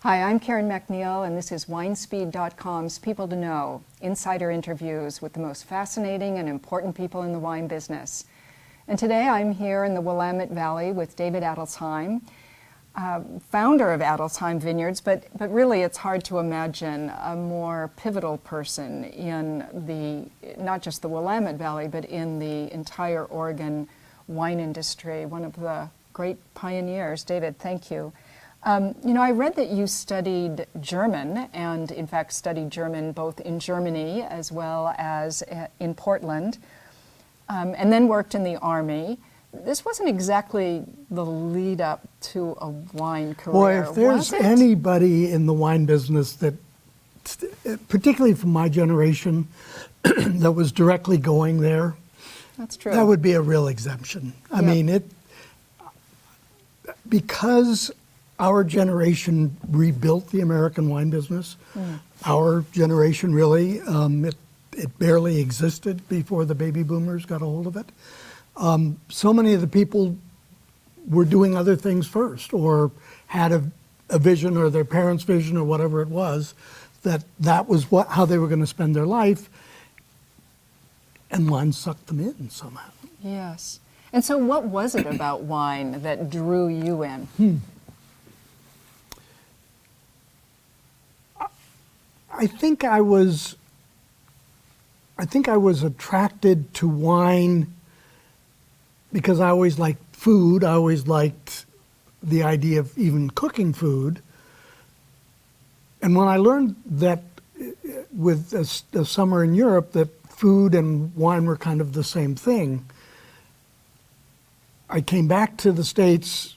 Hi, I'm Karen MacNeil, and this is WineSpeed.com's People to Know, insider interviews with the most fascinating and important people in the wine business. And today I'm here in the Willamette Valley with David Adelsheim, founder of Adelsheim Vineyards, but really it's hard to imagine a more pivotal person in not just the Willamette Valley, but in the entire Oregon wine industry, one of the great pioneers. David, thank you. I read that you studied German, and in fact studied German both in Germany as well as in Portland, and then worked in the Army. This wasn't exactly the lead up to a wine career, Boy, if there's anybody in the wine business that, particularly from my generation, that was directly going there, that's true. That would be a real exemption. I mean, because our generation rebuilt the American wine business. Our generation really, it barely existed before the baby boomers got a hold of it. So many of the people were doing other things first, or had a vision, or their parents' vision, or whatever it was, that was how they were going to spend their life, and wine sucked them in somehow. Yes. And so what was it about wine that drew you in? I think I was attracted to wine because I always liked food. I always liked the idea of even cooking food. And when I learned that with a summer in Europe, that food and wine were kind of the same thing, I came back to the States,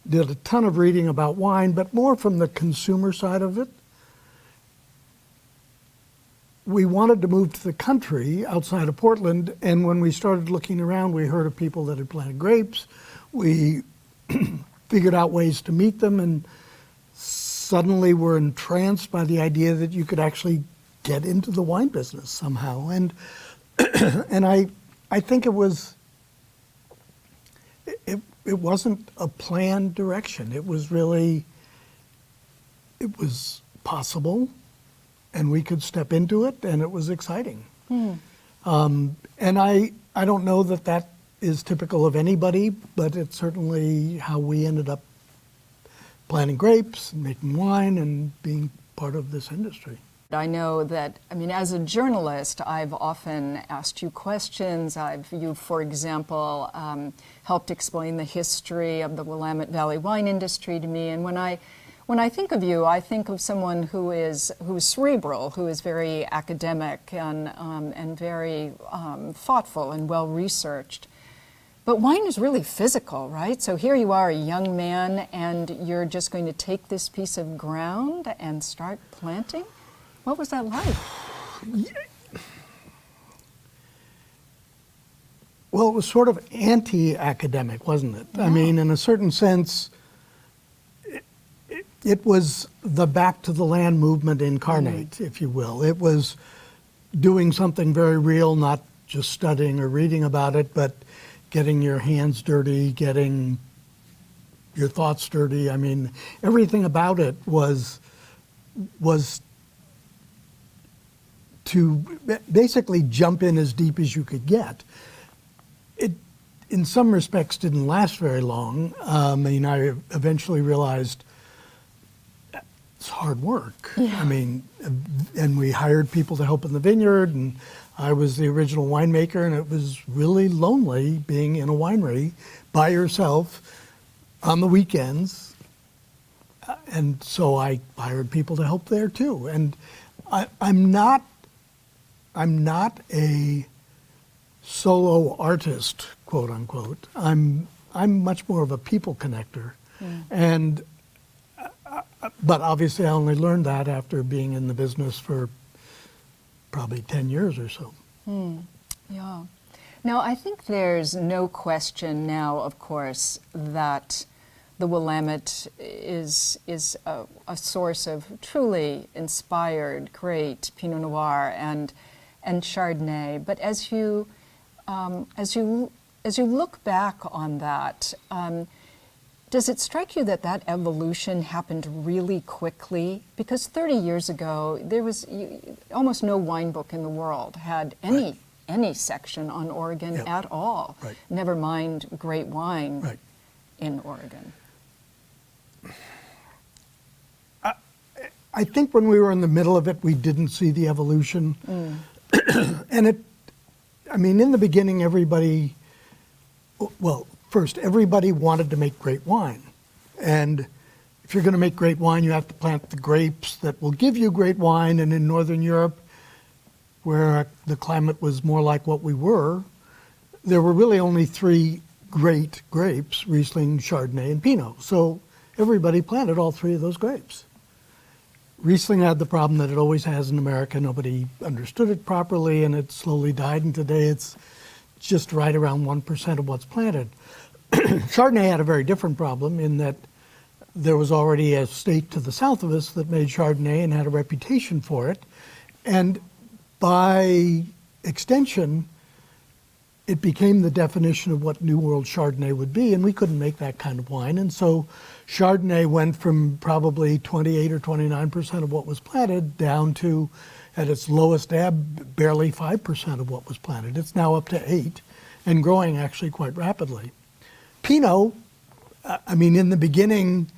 did a ton of reading about wine, but more from the consumer side of it. We wanted to move to the country outside of Portland, and when we started looking around, we heard of people that had planted grapes. We figured out ways to meet them, and suddenly were entranced by the idea that you could actually get into the wine business somehow. And I think it wasn't a planned direction. It was possible. And we could step into it, and it was exciting. And I don't know that is typical of anybody, but it's certainly how we ended up planting grapes, and making wine, and being part of this industry. I know that, as a journalist, I've often asked you questions. You, for example, helped explain the history of the Willamette Valley wine industry to me, and when I think of you, I think of someone who is cerebral, who is very academic and very thoughtful and well researched. But wine is really physical, right? So here you are, a young man, and you're just going to take this piece of ground and start planting? What was that like? Well, it was sort of anti-academic, wasn't it? Yeah. I mean, in a certain sense, it was the back to the land movement incarnate, if you will. It was doing something very real, not just studying or reading about it, but getting your hands dirty, getting your thoughts dirty. I mean, everything about it was to basically jump in as deep as you could get. It, in some respects, didn't last very long. I eventually realized it's hard work. Yeah. And we hired people to help in the vineyard, and I was the original winemaker, and it was really lonely being in a winery by yourself on the weekends. And so I hired people to help there too. And I'm not a solo artist, quote unquote. I'm much more of a people connector. And but obviously I only learned that after being in the business for probably 10 years or so. Yeah. Now, I think there's no question now, of course, that the Willamette is a source of truly inspired, great Pinot Noir and Chardonnay. But as you look back on that, Does it strike you that that evolution happened really quickly? Because 30 years ago, there was almost no wine book in the world had any section on Oregon at all. Right. Never mind great wine Right. in Oregon. I think when we were in the middle of it, we didn't see the evolution. And in the beginning, everybody wanted to make great wine. And if you're going to make great wine, you have to plant the grapes that will give you great wine. And in Northern Europe, where the climate was more like what we were, there were really only 3 great grapes, Riesling, Chardonnay, and Pinot. So everybody planted all 3 of those grapes. Riesling had the problem that it always has in America. Nobody understood it properly, and it slowly died, and today it's just right around 1% of what's planted. Chardonnay had a very different problem in that there was already a state to the south of us that made Chardonnay and had a reputation for it. And by extension, it became the definition of what New World Chardonnay would be, and we couldn't make that kind of wine. And so Chardonnay went from probably 28 or 29% of what was planted down to, at its lowest ebb, barely 5% of what was planted. It's now up to 8 and growing actually quite rapidly. Pinot, in the beginning,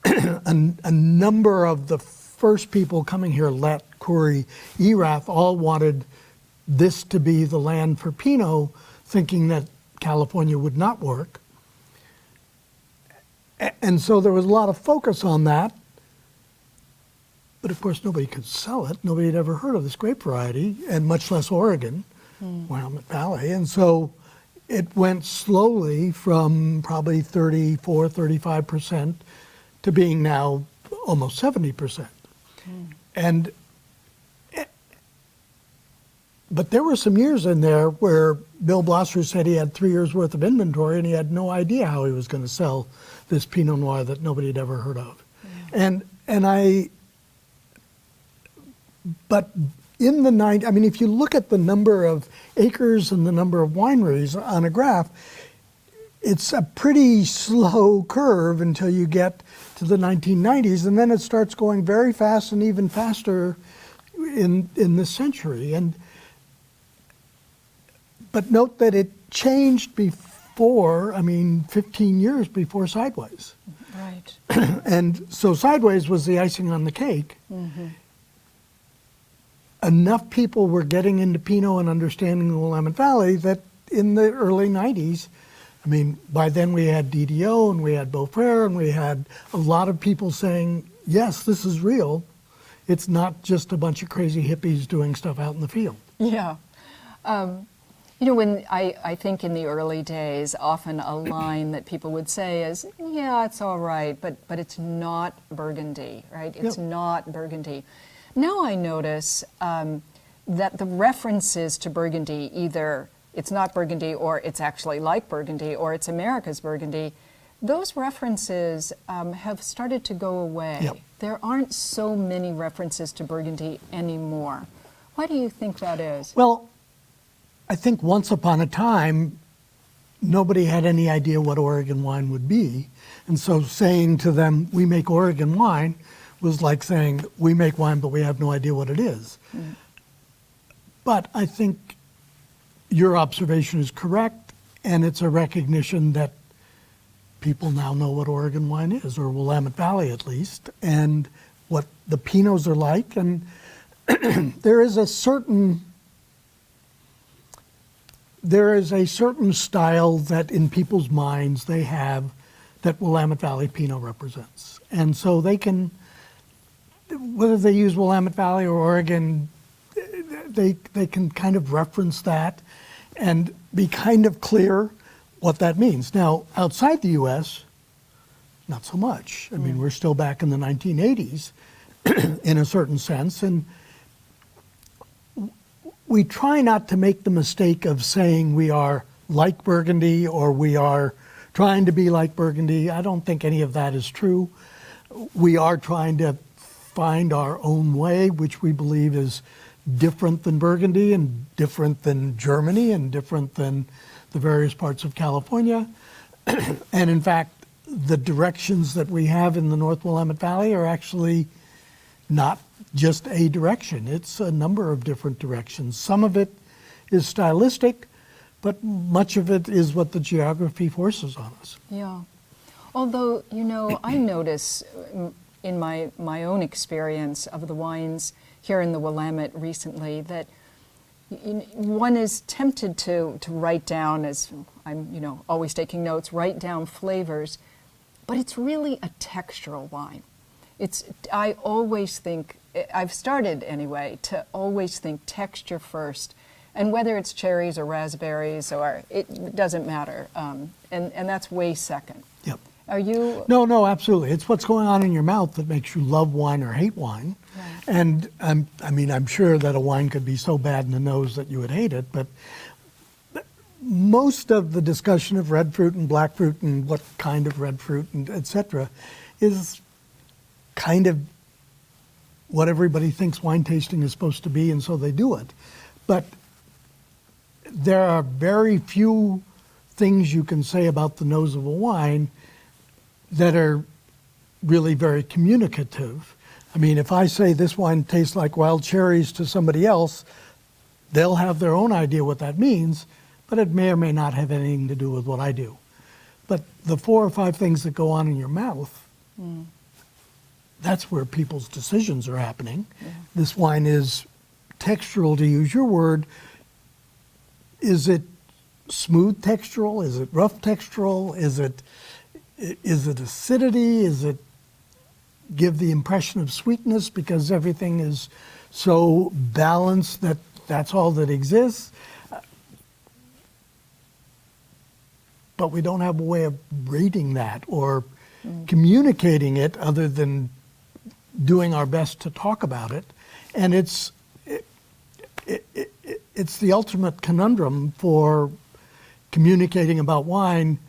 a number of the first people coming here, Lett, Coury, Erath, all wanted this to be the land for Pinot, thinking that California would not work. And so there was a lot of focus on that. But of course, nobody could sell it. Nobody had ever heard of this grape variety, and much less Oregon, Willamette Valley. And so it went slowly from probably 34, 35% to being now almost 70%. But there were some years in there where Bill Blosser said he had 3 years worth of inventory and he had no idea how he was going to sell this Pinot Noir that nobody had ever heard of. But in the if you look at the number of acres and the number of wineries on a graph, it's a pretty slow curve until you get to the 1990s, and then it starts going very fast and even faster in this century. But note that it changed before, 15 years before Sideways. Right. And so Sideways was the icing on the cake. Enough people were getting into Pinot and understanding the Willamette Valley that in the early 90s, by then we had DDO and we had Beaufrère and we had a lot of people saying, yes, this is real. It's not just a bunch of crazy hippies doing stuff out in the field. Yeah. When I think in the early days, often a line that people would say is, yeah, it's all right, but it's not Burgundy, right? It's not Burgundy. Now I notice that the references to Burgundy, either it's not Burgundy or it's actually like Burgundy or it's America's Burgundy, those references have started to go away. Yep. There aren't so many references to Burgundy anymore. Why do you think that is? Well, I think once upon a time, nobody had any idea what Oregon wine would be. And so saying to them, we make Oregon wine, was like saying, we make wine, but we have no idea what it is. But I think your observation is correct, and it's a recognition that people now know what Oregon wine is, or Willamette Valley at least, and what the Pinots are like. And there is a certain style that in people's minds they have that Willamette Valley Pinot represents. And so they can, whether they use Willamette Valley or Oregon, they can kind of reference that and be kind of clear what that means. Now, outside the U.S., not so much. We're still back in the 1980s in a certain sense, and we try not to make the mistake of saying we are like Burgundy or we are trying to be like Burgundy. I don't think any of that is true. We are trying to find our own way, which we believe is different than Burgundy and different than Germany and different than the various parts of California. And in fact, the directions that we have in the North Willamette Valley are actually not just a direction. It's a number of different directions. Some of it is stylistic, but much of it is what the geography forces on us. Yeah. Although, you know, I notice in my own experience of the wines here in the Willamette recently that one is tempted to write down, as I'm, you know, always taking notes, write down flavors, but it's really a textural wine. I always think, I've started anyway, to always think texture first. And whether it's cherries or raspberries, or it doesn't matter. And that's way second. Yep. Are you? No, absolutely. It's what's going on in your mouth that makes you love wine or hate wine. Right. And I mean, I'm sure that a wine could be so bad in the nose that you would hate it, but most of the discussion of red fruit and black fruit and what kind of red fruit and et cetera is kind of what everybody thinks wine tasting is supposed to be, and so they do it. But there are very few things you can say about the nose of a wine that are really very communicative. I mean, if I say this wine tastes like wild cherries to somebody else, they'll have their own idea what that means, but it may or may not have anything to do with what I do. But the 4 or 5 things that go on in your mouth, that's where people's decisions are happening. Yeah. This wine is textural, to use your word. Is it smooth textural? Is it rough textural? Is it acidity? Is it give the impression of sweetness because everything is so balanced that that's all that exists? But we don't have a way of rating that or communicating it other than doing our best to talk about it. And it's the ultimate conundrum for communicating about wine.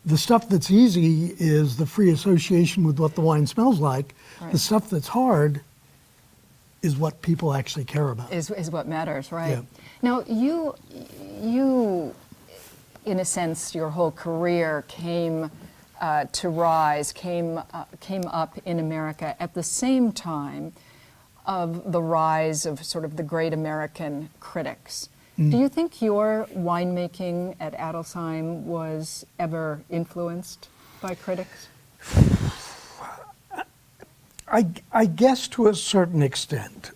The stuff that's easy is the free association with what the wine smells like. Right. The stuff that's hard is what people actually care about. Is what matters, right? Yeah. Now, you, in a sense, your whole career came to rise, came up in America at the same time of the rise of sort of the great American critics. Do you think your winemaking at Adelsheim was ever influenced by critics? I guess to a certain extent.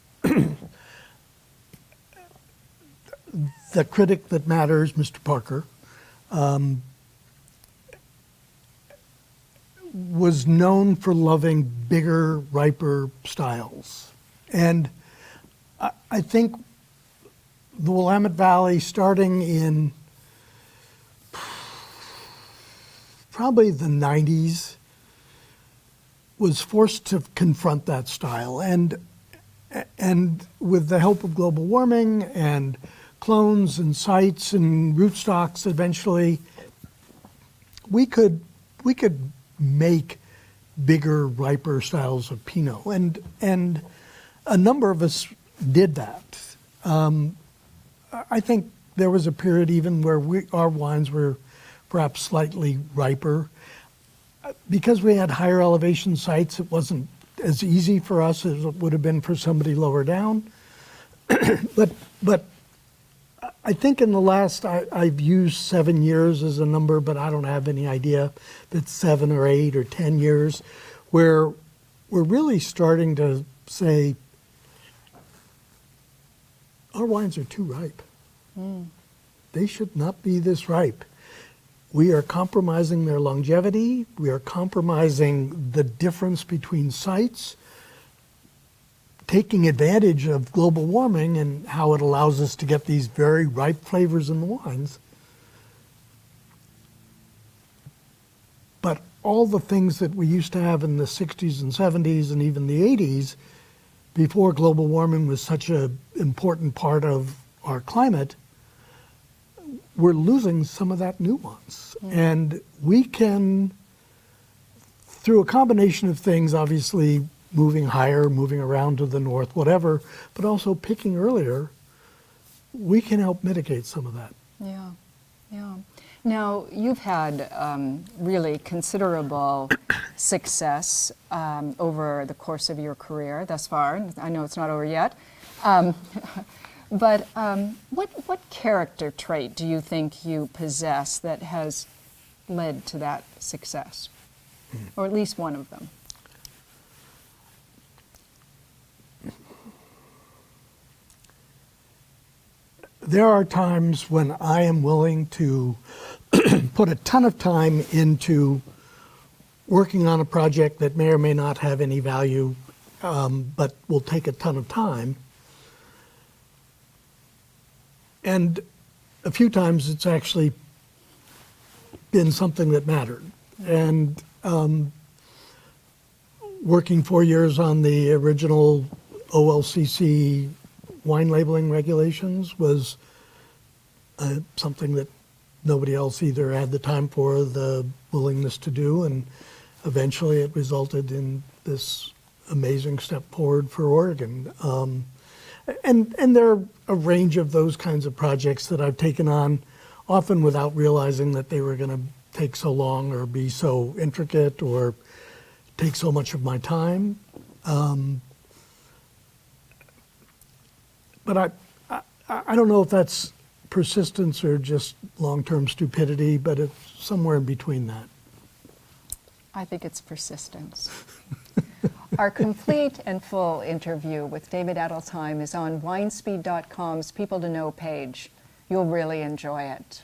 The critic that matters, Mr. Parker, was known for loving bigger, riper styles. And I think the Willamette Valley, starting in probably the 90s, was forced to confront that style. And with the help of global warming and clones and sites and rootstocks, eventually we could make bigger, riper styles of Pinot. And a number of us did that. I think there was a period even where our wines were perhaps slightly riper. Because we had higher elevation sites, it wasn't as easy for us as it would have been for somebody lower down. But I think in the last, I've used 7 years as a number, but I don't have any idea if it's 7 or 8 or 10 years, where we're really starting to say, our wines are too ripe. They should not be this ripe. We are compromising their longevity. We are compromising the difference between sites, taking advantage of global warming and how it allows us to get these very ripe flavors in the wines. But all the things that we used to have in the 60s and 70s and even the 80s, before global warming was such an important part of our climate, we're losing some of that nuance. And we can, through a combination of things, obviously moving higher, moving around to the north, whatever, but also picking earlier, we can help mitigate some of that. Yeah, yeah. Now, you've had really considerable success over the course of your career thus far. I know it's not over yet. But what character trait do you think you possess that has led to that success? Or at least one of them? There are times when I am willing to put a ton of time into working on a project that may or may not have any value, but will take a ton of time. And a few times it's actually been something that mattered. And working 4 years on the original OLCC wine labeling regulations was something that nobody else either had the time for or the willingness to do, and eventually it resulted in this amazing step forward for Oregon. And there are a range of those kinds of projects that I've taken on, often without realizing that they were going to take so long or be so intricate or take so much of my time. But I don't know if that's persistence or just long-term stupidity, but it's somewhere in between that. I think it's persistence. Our complete and full interview with David Adelsheim is on winespeed.com's People to Know page. You'll really enjoy it.